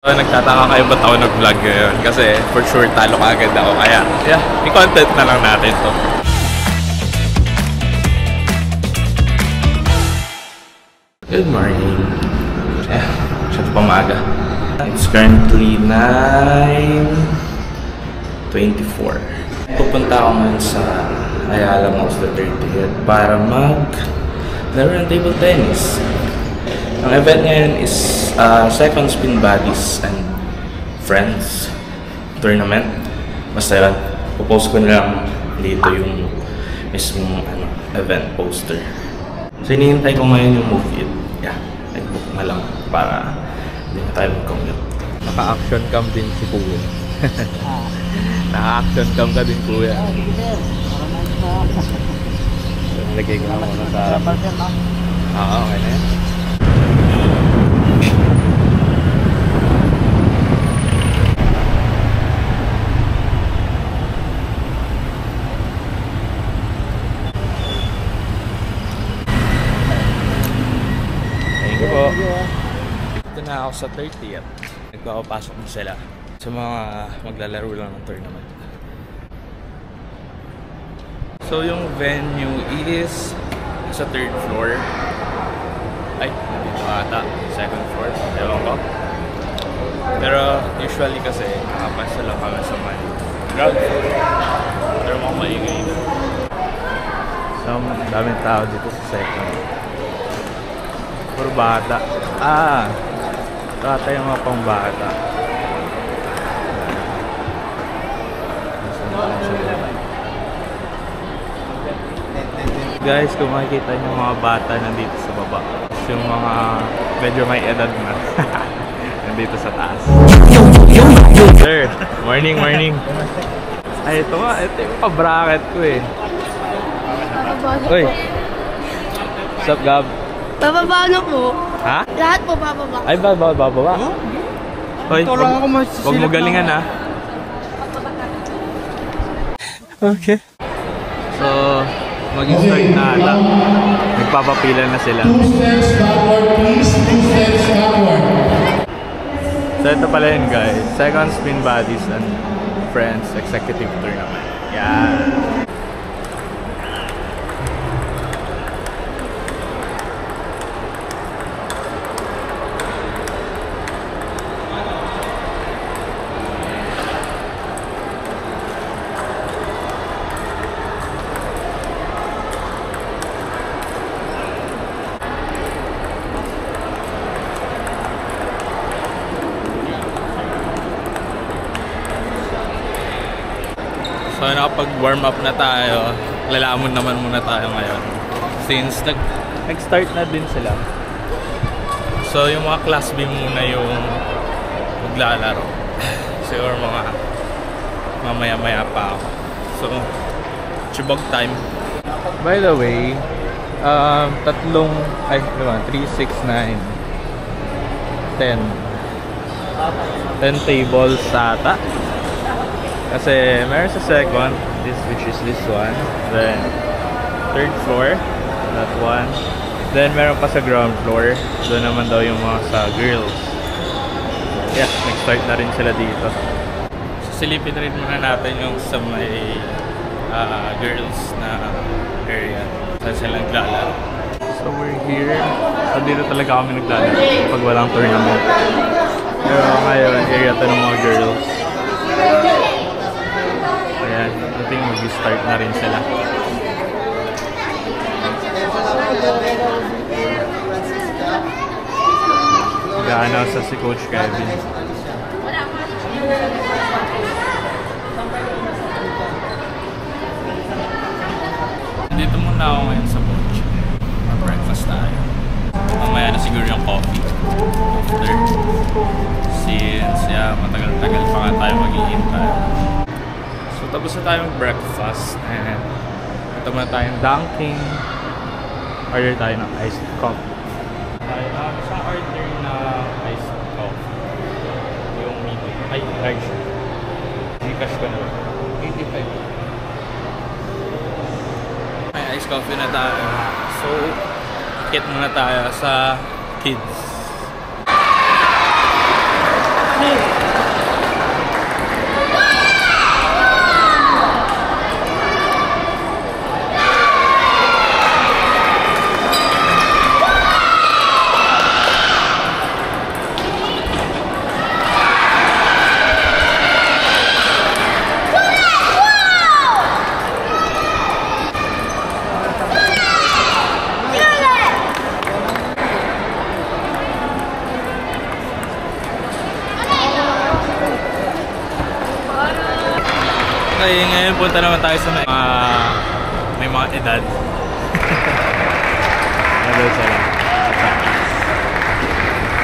So, nagtataka kayo ba't ako nag-vlog ngayon? Kasi for sure talo ka agad ako. Kaya yeah, i-content na lang natin to. Good morning. Masyado pa maaga. It's currently 9:24. Pupunta ako ngayon sa Ayala Malls the 30th para laro ng table tennis. Ang event ngayon is Second Spin Buddies and Friends tournament. Basta yun, pupost ko na lang dito yung mismong event poster. So hinihintay ko ngayon yung movie. Yeah, nag-book na lang para hindi na tayo mag-commute. Naka-action cam din si Kuya. Naka-action cam ka din, Kuya. Lagay ko na muna sa... okay na yan. Thank you po. Ito na ako sa 30th. Nagpapapasok na sila sa mga maglalaro lang ng tournament. So yung venue is sa 3rd floor. Ay, nandito ata. 2nd floor. Ewan ko. Pero usually kasi nakapasa lang kami sa may ground floor. Pero mga maingay. So daming tao dito sa 2nd. Puro bata. Bata yung mga pang bata. Guys, kung makikita nyo mga bata nandito sa baba. Yung mga medyo may edad na nandito sa taas. Sir, morning. Ay, ito nga. Ito yung pa-bracket ko eh. Uy. What's up, Gab? Bababa na po. Ha? Lahat po bababa. Ay, bababa. Hoy, wag mo galingan ha. Okay. So, mag-start na ata. Nagpapapila na sila. 2 steps backward, please. 2 steps backward. So, ito pala yun, guys. Second Spin Buddies and Friends Executive Tournament. Yeah. So nakapag-warm up na tayo, lalamon naman muna tayo ngayon. Since nag-start na din sila. So yung mga class B muna yung maglalaro. Siguro mga mamaya-maya pa ako. So, chibog time. By the way, 3, 6, 9, 10 tables ata. Kasi meron sa second, which is this one. Then 3rd floor, that one. Then meron pa sa ground floor. Doon naman daw yung mga sa girls. Yeah, nag-start na rin sila dito. So silipin rin muna natin yung sa may girls na area. Saan sila naglalaro. So we're here. So dito talaga kami naglalaro pag walang tournament. Pero ngayon, area to ng mga girls. Ayan, I think mag-start na rin sila. Gaano sa si Coach Kevin. Dito muna ako ngayon sa coach. Mag-breakfast tayo. Mamaya na siguro yung coffee. After. Since matagal-tagal pa nga tayo maghihintay. So tapos na tayo mag-breakfast and ito muna tayong dunking. Order tayo ng iced coffee. Sa order na iced coffee. Yung medium. Ay, large. Gcash ko na ba? 85. May iced coffee na tayo. So, ikit muna tayo sa kids. Okay, ngayon punta naman tayo sa may mga edad.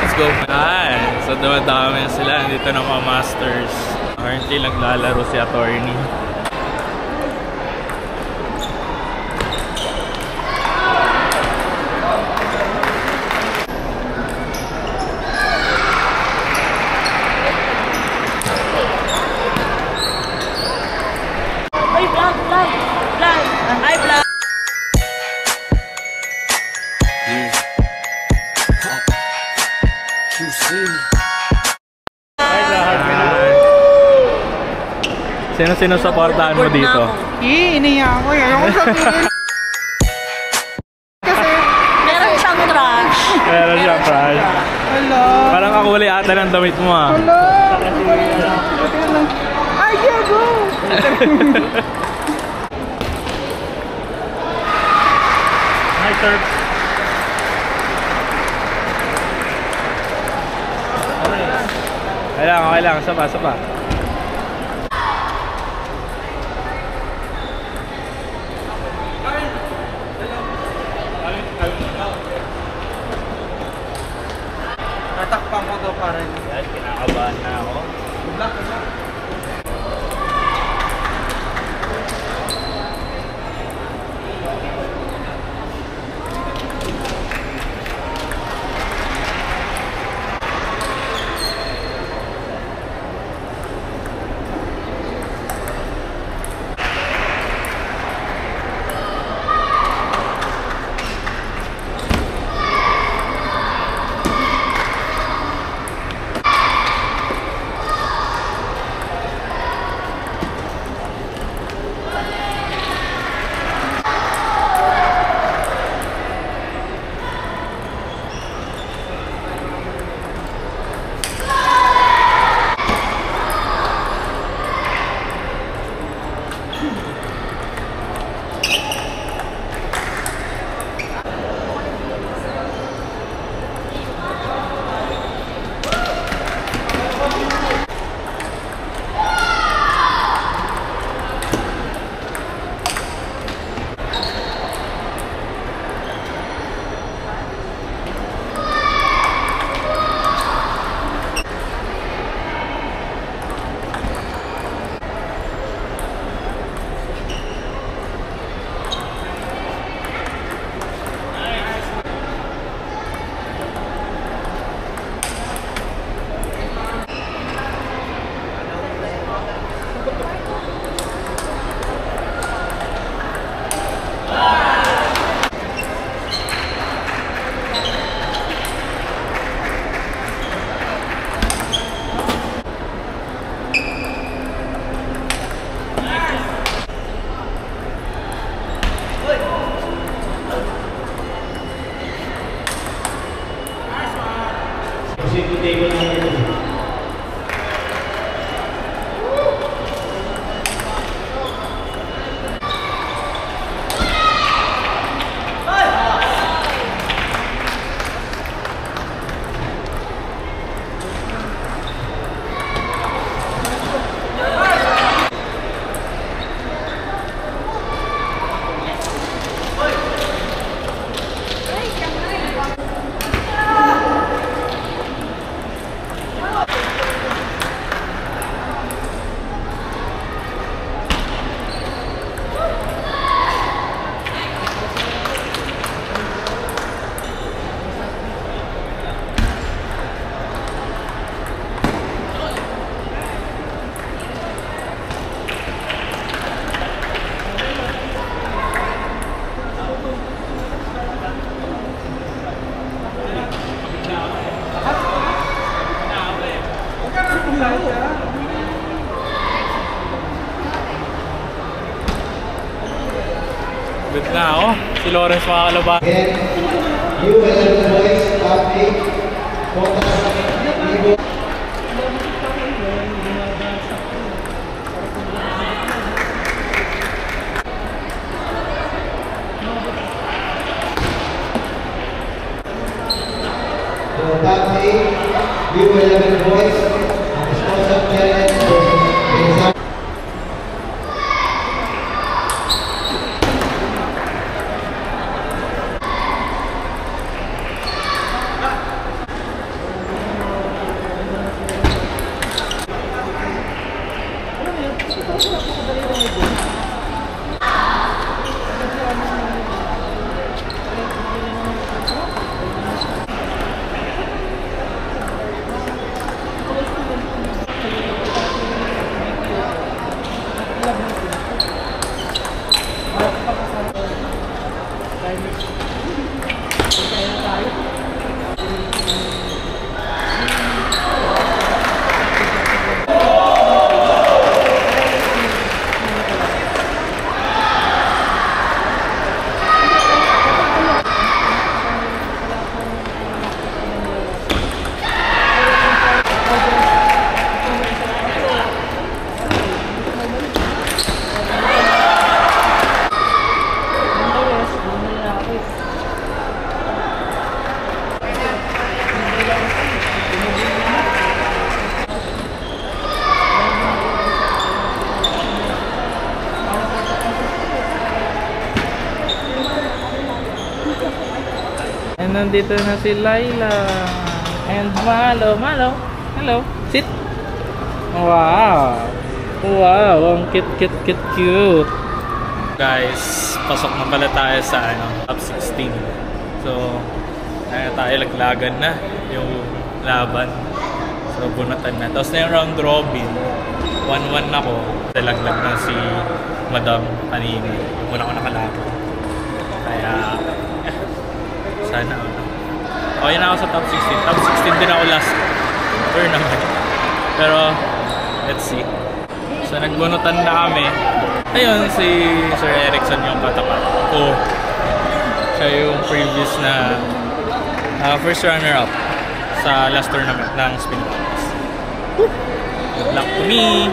Let's go. So dumadami sila. Dito na mga masters. Currently naglalaro si attorney. Sino supportahan mo dito? Iniya ako. Ayoko sabihin. Kasi meron siyang crush. Meron siyang crush. Hello. Parang kakulay ata ng damit mo ah. Hello. Ay, Diego! Hi, sir. Okay lang. Sapa. Natakpan ko to para Yan, kinakabahan na ako. Good na ako. Si Lawrence makakalaban. You and the boys, top 8. Top 8, U11 boys, disposal challenge. nandito na si Laila. And Malo. Malo, hello. Sit. Wow. Wow, ang cute. Guys, pasok na pala tayo sa top 16. So, tayo laglagan na yung laban. So, bunatan na. Tapos na yung round robin. 1-1 ako. Laglag na si Madam kanina. Yung muna ko nakalaban. Kaya, sana okay na ako sa top 16. Top 16 din ako last tournament. Pero, let's see. So, nagbunutan na kami. Ayun, si Sir Erickson yung katapat ko. Siya yung previous na first runner-up sa last tournament ng Spin Box. Good luck to me!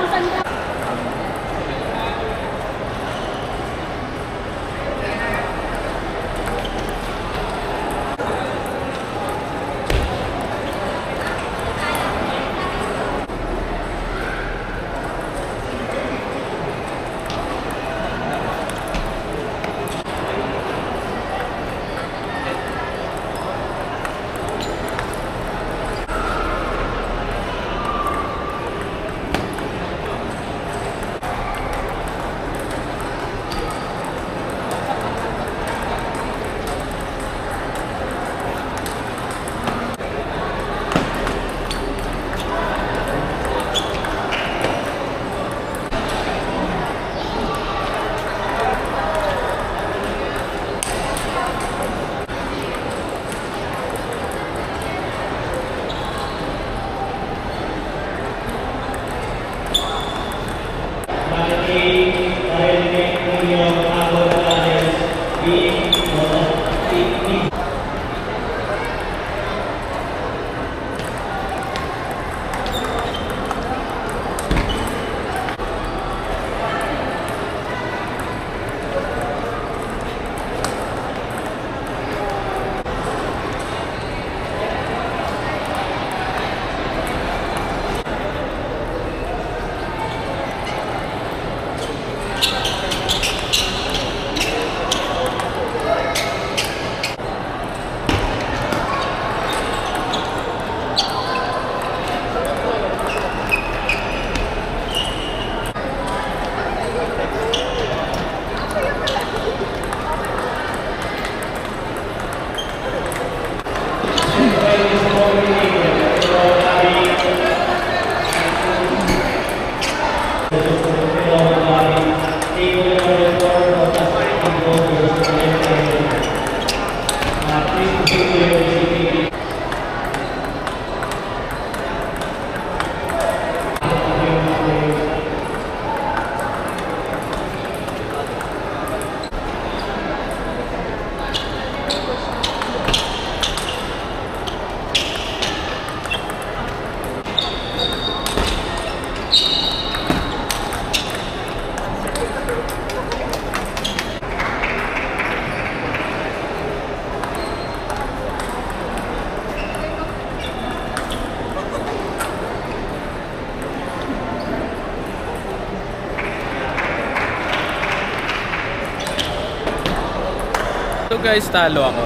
So guys, talo ako.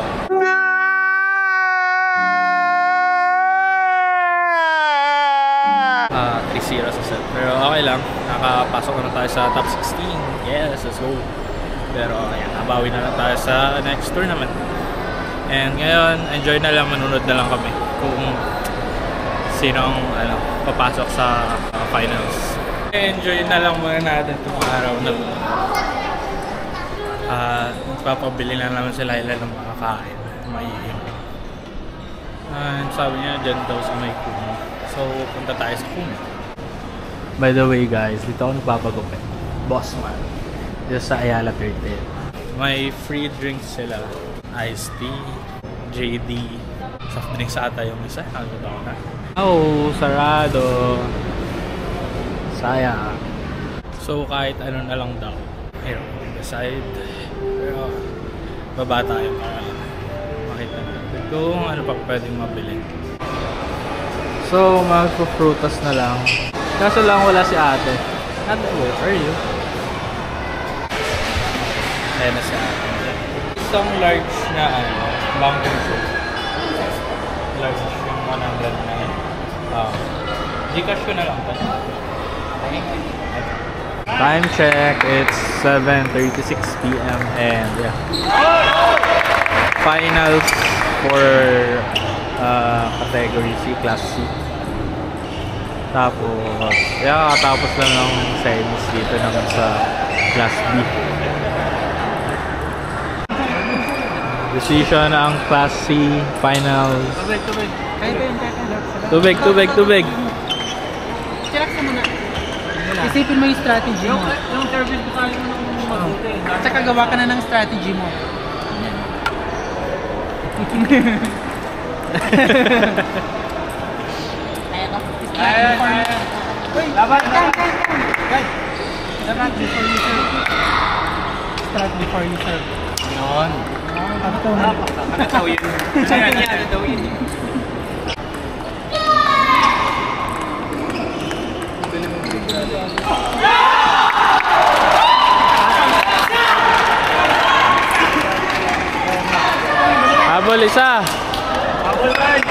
3-0 sa set. Pero okay lang. Nakapasok na tayo sa top 16. Yes, let's go. Pero ayan, nabawi na lang tayo sa next tournament. And ngayon, enjoy na lang, manunod na lang kami kung sinong papasok sa finals. Enjoy na lang muna natin itong araw na ito. Papabili na naman si Laila ng mga kain. Maiinom. Sabi niya dyan daw sa may kumo. So punta tayo sa kumo. By the way guys, dito ako nagpapagupit. Bossman. Dito sa Ayala 13. May free drinks sila. Iced tea, JD, soft drinks ata yung isa. Ano daw na? Oh, sarado. Sayang. So kahit ano na lang daw. Here, on the side. Pero baba tayo para makita natin kung ano pa pwedeng mabili. So magpo-frutas na lang. Kaso lang wala si ate. Ate, where are you? Ayan na si ate. Isang large na mountain fruit. large yung 109. Gcash ko na lang. Time check, it's 7:36 p.m. and yeah. Finals for category C, class C. Tapos, yeah, kakatapos lang ng semis dito naman sa class B. Decision ang class C finals. Tubig. Chillax mo na. Isipin mo yung strategy mo. Yung service ko kali mo nung mabuti. Tsaka gawa ka na ng strategy mo. Laban! Strategy before you serve. Strategy before you serve. Yun. Ano daw yun? Ano daw yun? Habol isa. Habol line!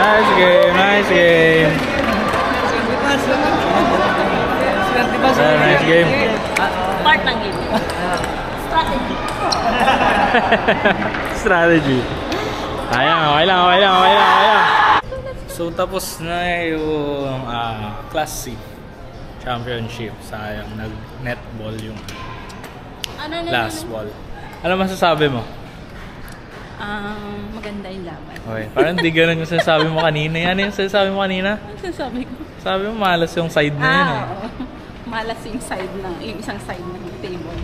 Nice game. Nice game. Part ng game. Strategy. Strategy. Okay lang. So tapos na yung Class C Championship. Sayang, nag-netball yung last ball. Ano masasabi mo? Maganda yung laban. Okay, parang hindi ganun yung sinasabi mo kanina. Ano yung sinasabi mo kanina? Ano sinasabi ko? Sabi mo malas yung side na yun eh. Oo. Malas yung isang side ng table.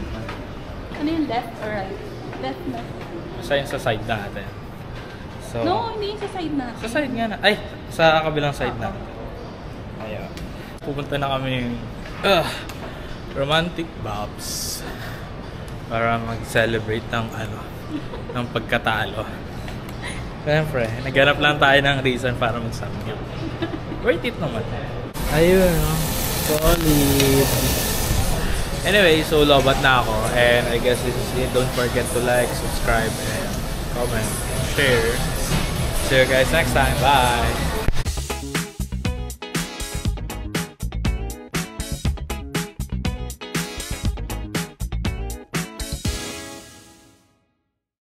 Ano yung left or right? Left na. Basta yung sa side natin. So, No, hindi yung sa side na. sa side nga na. Ay, sa kabilang side na. Ayun. Pupunta na kami Romantic Bobs para mag-celebrate ng ng pagkatalo. Siyempre, naghanap lang tayo ng reason para mag-samgyup. Worth it naman. Ayun, solid. Anyway, so lobat na ako. And I guess this is it. Don't forget to like, subscribe, and comment, share. See you guys next time. Bye!